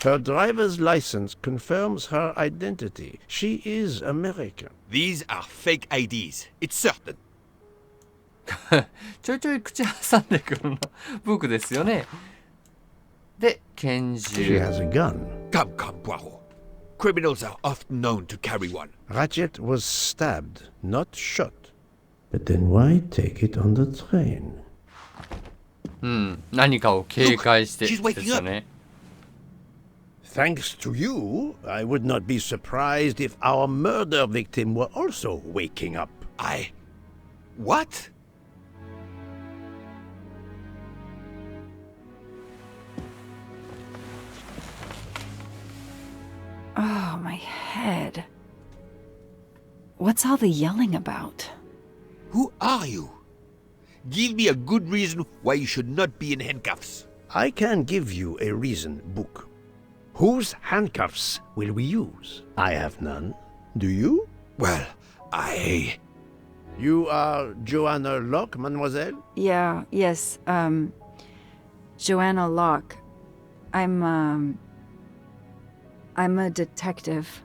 Her driver's license confirms her identity. She is American. These are fake IDs. It's certain. ちょいちょい口挟んでくるの僕ですよね。で、拳 She 銃。 has a gun. Come, Poirot. Criminals are often known to carry one. Ratchet was stabbed, not shot. But then why take it on the train? 何かを警戒して Look, she's waking ですよね。Thanks to you, I would not be surprised if our murder victim were also waking up. What? Oh, my head. What's all the yelling about? Who are you? Give me a good reason why you should not be in handcuffs. I can give you a reason, Book. Whose handcuffs will we use? I have none. Do you? Well, You are Joanna Locke, mademoiselle? Yes, Joanna Locke. I'm a detective.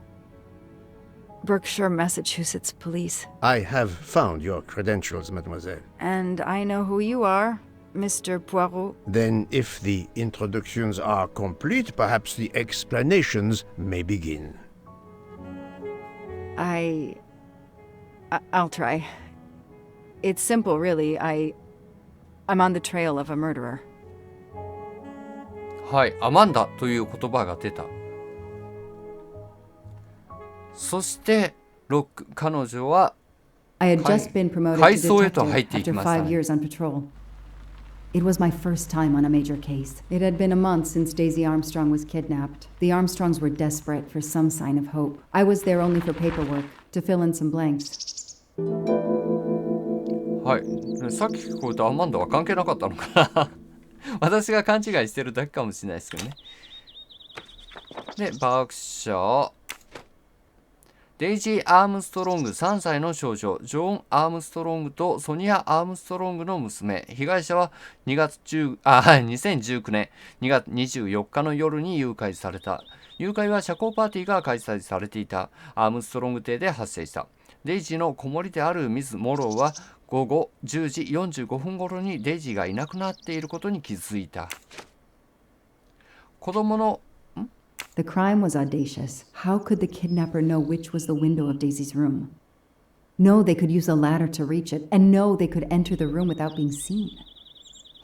Berkshire, Massachusetts Police. I have found your credentials, mademoiselle. And I know who you are, Mr. Poirot. Then, if the introductions are complete, perhaps the explanations may begin. I'll try. It's simple, really. I'm on the trail of a murderer. はい、アマンダという言葉が出た。そしてロック、彼女は I had just been promoted to 階層へと detective 入っていき after ましたね。 5 years on patrol. It was my first time on a major case. It had been a month since Daisy Armstrong was kidnapped. The Armstrongs were desperate for some sign of hope. I was there only for paperwork, to fill in some blanks. はい、さっき聞こえたアマンダは関係なかったのかな私が勘違いしてるだけかもしれないですけどね。で、バークシャー。デイジー・アームストロング3歳の少女、ジョン・アームストロングとソニア・アームストロングの娘。被害者は2019年2月24日の夜に誘拐された。誘拐は社交パーティーが開催されていたアームストロング邸で発生した。デイジーの子守であるミス・モローは午後10時45分頃にデイジーがいなくなっていることに気づいた。子供の The crime was audacious. How could the kidnapper know which was the window of Daisy's room? No, they could use a ladder to reach it, and no, they could enter the room without being seen.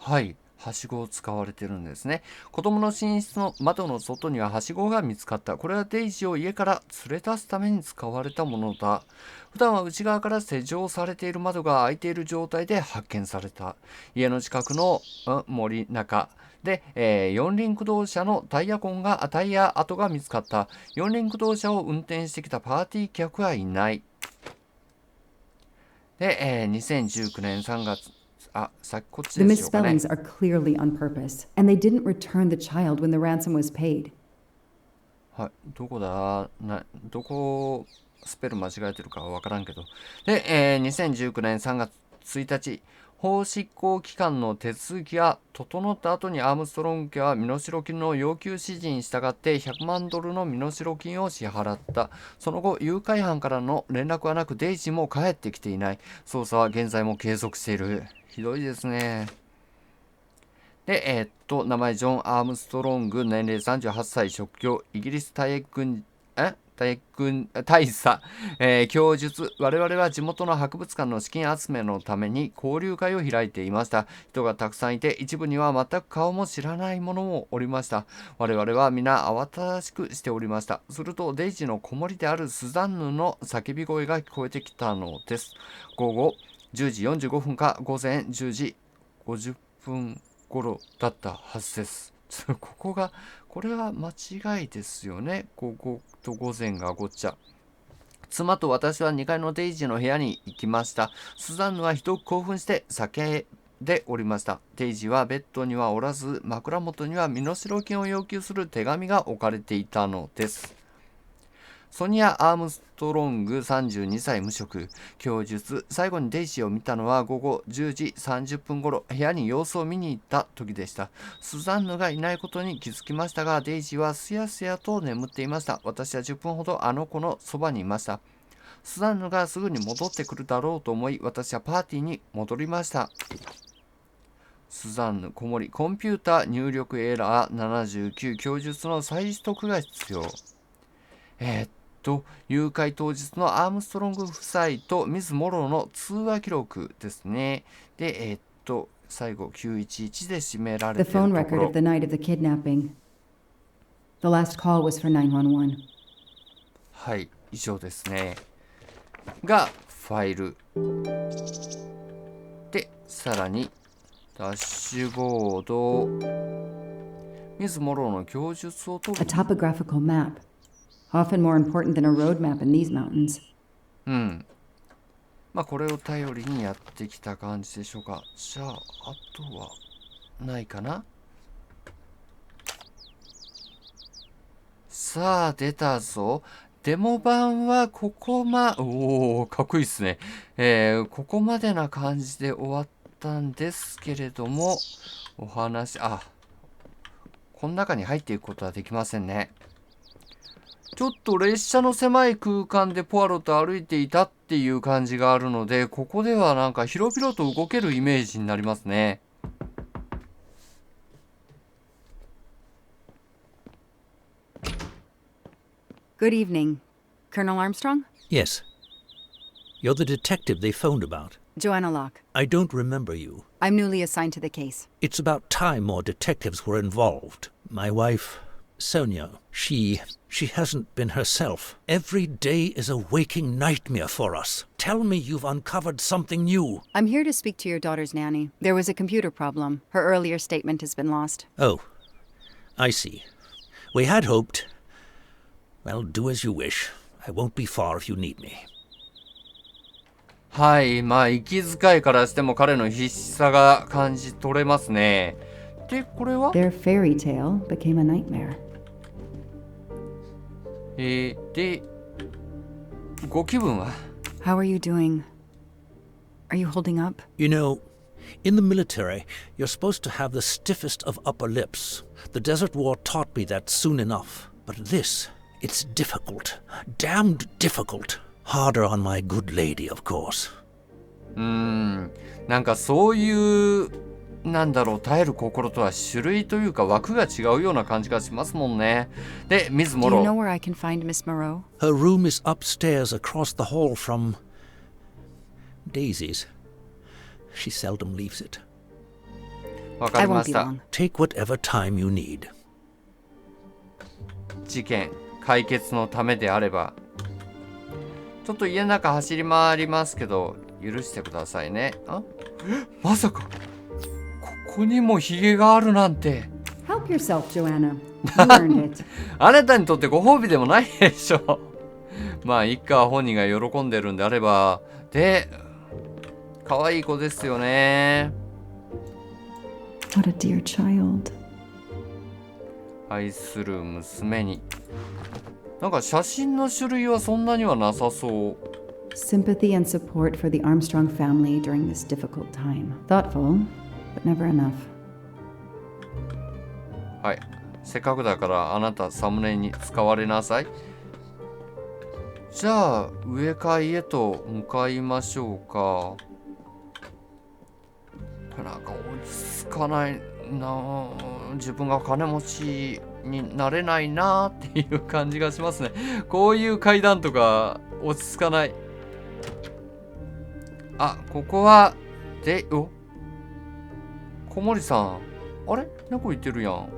はい、はしごを使われてるんですね。子供の寝室の窓の外にははしごが見つかった。これはデイジーを家から連れ出すために使われたものだ。普段は内側から施錠されている窓が開いている状態で発見された。家の近くの森中で、四輪駆動車のタイヤ跡が見つかった。四輪駆動車を運転してきたパーティー客はいない。で、2019年3月。さっきこっち The でしょうかね。 misspellings are clearly on purpose, and they didn't return the child when the ransom was paid. はい、どこをスペル間違えてるかは分からんけど。で、2019年3月1日、法執行機関の手続きが整った後にアームストロング家は身代金の要求指示に従って$100万の身代金を支払った。その後、誘拐犯からの連絡はなく、デイジーも帰ってきていない。捜査は現在も継続している。ひどいですね。で、名前ジョン・アームストロング、年齢38歳、職業、イギリス大佐、供述、我々は地元の博物館の資金集めのために交流会を開いていました。人がたくさんいて、一部には全く顔も知らない者もおりました。我々は皆慌ただしくしておりました。すると、デイジーの子守であるスザンヌの叫び声が聞こえてきたのです。午後10時45分か午前10時50分頃だったはずです。これは間違いですよね。午後と午前がごっちゃ。妻と私は2階のデイジーの部屋に行きました。スザンヌはひどく興奮して叫でおりました。デイジーはベッドにはおらず、枕元には身代金を要求する手紙が置かれていたのです。ソニア・アームストロング32歳無職、供述。最後にデイジーを見たのは午後10時30分頃、部屋に様子を見に行った時でした。スザンヌがいないことに気づきましたが、デイジーはすやすやと眠っていました。私は10分ほどあの子のそばにいました。スザンヌがすぐに戻ってくるだろうと思い、私はパーティーに戻りました。スザンヌ子守、コンピューター入力エラー79、供述の再取得が必要。誘拐当日のアームストロング夫妻とミズ・モローの通話記録ですね。で、最後911で締められているところ。 The phone record of the night of the kidnapping. The last call was for 911. はい、以上ですね。がファイルで、さらにダッシュボード、ミズ・モローの供述を取る。 A topographical map. Often more important than a road map in these mountains. まあこれを頼りにやってきた感じでしょうか。じゃああとはないかな。さあ出たぞ。デモ版はここおお、かっこいいですね。ここまでな感じで終わったんですけれども、お話、この中に入っていくことはできませんね。ちょっと列車の狭い空間でポアロと歩いていたっていう感じがあるので、ここではなんか広々と動けるイメージになりますね。Good evening. Colonel Armstrong? Yes. You're the detective they phoned about. Joanna Locke. I don't remember you. I'm newly assigned to the case. It's about time more detectives were involved. My wife, Sonia, she hasn't been herself. Every day is a waking nightmare for us. Tell me you've uncovered something new. I'm here to speak to your daughter's nanny. There was a computer problem. Her earlier statement has been lost. Oh, I see. We had hoped. Well, do as you wish. I won't be far if you need me. はい、まあ息遣いからしても彼の必死さが感じ取れますね。で、これは Their fairy tale became a nightmare. で、ご気分は How are you doing? Are you holding up? You know, in the military, you're supposed to have the stiffest of upper lips. The Desert War taught me that soon enough. But this, it's difficult. Damned difficult. Harder on my good lady, of course. なんかそういうなんだろう、耐える心とは種類というか枠が違うような感じがしますもんね。で、ミズ・モ Do ロ you know ー。 where I can find Miss Moreau? Her room is upstairs across the hall from Daisy's. She seldom leaves it. わか I りま won't し be た。 long. Take whatever time you need. 事件解決のためであれば、ちょっと家の中走り回りますけど許してくださいね。まさかここにもヒゲがあるなんて。 Help yourself, Joanna. You earned it. あなたにとってご褒美でもないでしょ。まあ一家本人が喜んでるんであれば。で、可愛い子ですよね。 What a dear child. 愛する娘に。なんか写真の種類はそんなにはなさそう。 Sympathy and support for the Armstrong family during this difficult time. Thoughtful, but never enough. はい。せっかくだからあなたサムネに使われなさい。じゃあ上階へと向かいましょうか。なんか落ち着かないな。自分が金持ちになれないなっていう感じがしますね。こういう階段とか落ち着かない。ここはで、小森さん、あれ猫いてるやん。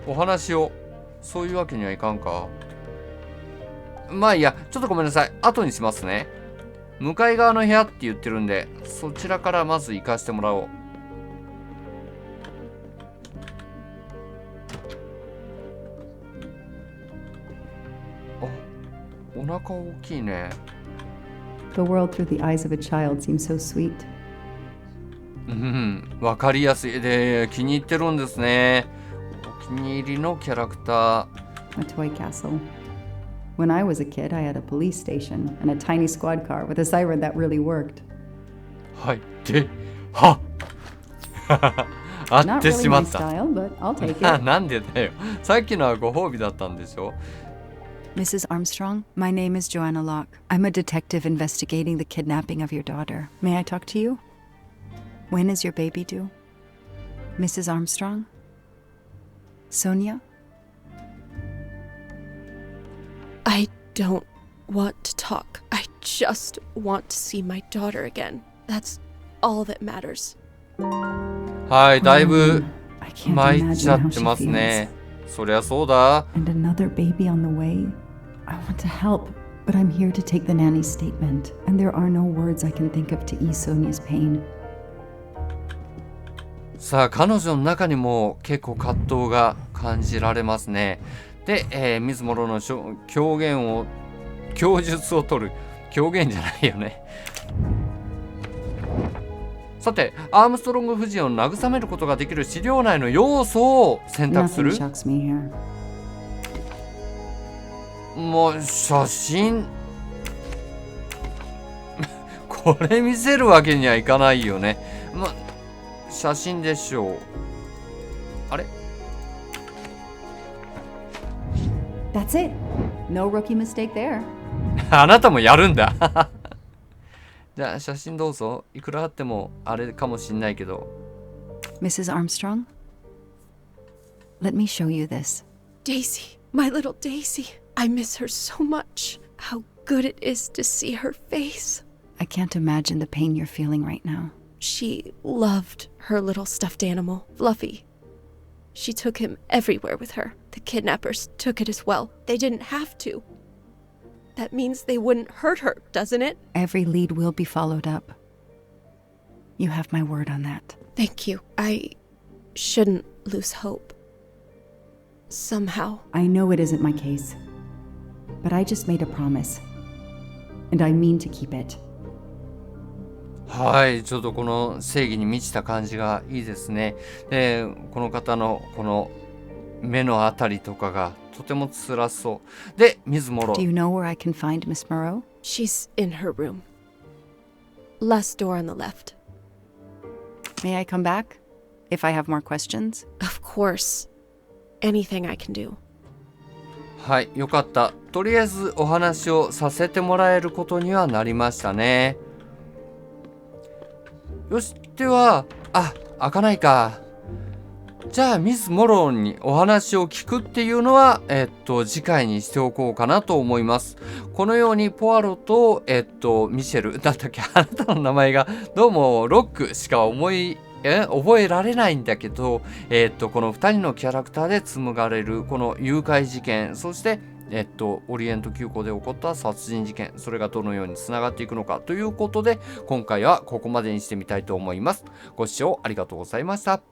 お話を。そういうわけにはいかんか。まあいいや、ちょっとごめんなさい。後にしますね。向かい側の部屋って言ってるんで、そちらからまず行かしてもらおう。お腹大きいね。The world through the eyes of a child seems so sweet. わかりやすい。で、気に入ってるんですね。お気に入りのキャラクター。A toy castle. When I was a kid, I had a police station and a tiny squad car with a siren that really worked. はい。で、は合 Not って really しま my った。style, but I'll take it. なんでだよ。さっきのはご褒美だったんでしょ。 Mrs. Armstrong, my name is Joanna Locke. I'm a detective investigating the kidnapping of your daughter. May I talk to you? When is your baby due? Mrs. Armstrong? Sonia? I don't want to talk. I just want to see my daughter again. That's all that matters. はい、だいぶ I can't 参っちゃ imagine っ how て she ます feels. ね。そりゃそうだ。 And another baby on the way. I want to help, but I'm here to take the nanny's statement, and there are no words I can think of to ease Sonia's pain. さあ、彼女の中にも結構葛藤が感じられますね。で、水諸の供述を取る。狂言じゃないよね。さて、アームストロング夫人を慰めることができる資料内の要素を選択す Nothing る。 shocks me here. もう写真これ見せるわけにはいかないよね。写真でしょう。あれ That's it. No rookie mistake there. あなたもやるんだ。じゃあ写真どうぞ。いくらあってもあれかもしんないけど。 Mrs. Armstrong? Let me show you this. Daisy, my little Daisy. I miss her so much. How good it is to see her face. I can't imagine the pain you're feeling right now. She loved her little stuffed animal, Fluffy. She took him everywhere with her. The kidnappers took it as well. They didn't have to. That means they wouldn't hurt her, doesn't it? Every lead will be followed up. You have my word on that. Thank you. I shouldn't lose hope. Somehow. I know it isn't my case, but I just made a promise, and I mean to keep it. はい、ちょっとこの正義に満ちた感じがいいですね。で、この方のこの目のあたりとかがとても辛そう。で、水諸。 Do you know where I can find Miss Moreau? She's in her room. Last door on the left. May I come back? If I have more questions? Of course. Anything I can do. はい、よかった。とりあえずお話をさせてもらえることにはなりましたね。よし、では、開かないか。じゃあ、ミス・モロンにお話を聞くっていうのは、次回にしておこうかなと思います。このように、ポアロと、ミシェル、だったっけ、あなたの名前が、どうも、ロックしか覚えられないんだけど、この2人のキャラクターで紡がれる、この誘拐事件、そして、オリエント急行で起こった殺人事件、それがどのようにつながっていくのかということで、今回はここまでにしてみたいと思います。ご視聴ありがとうございました。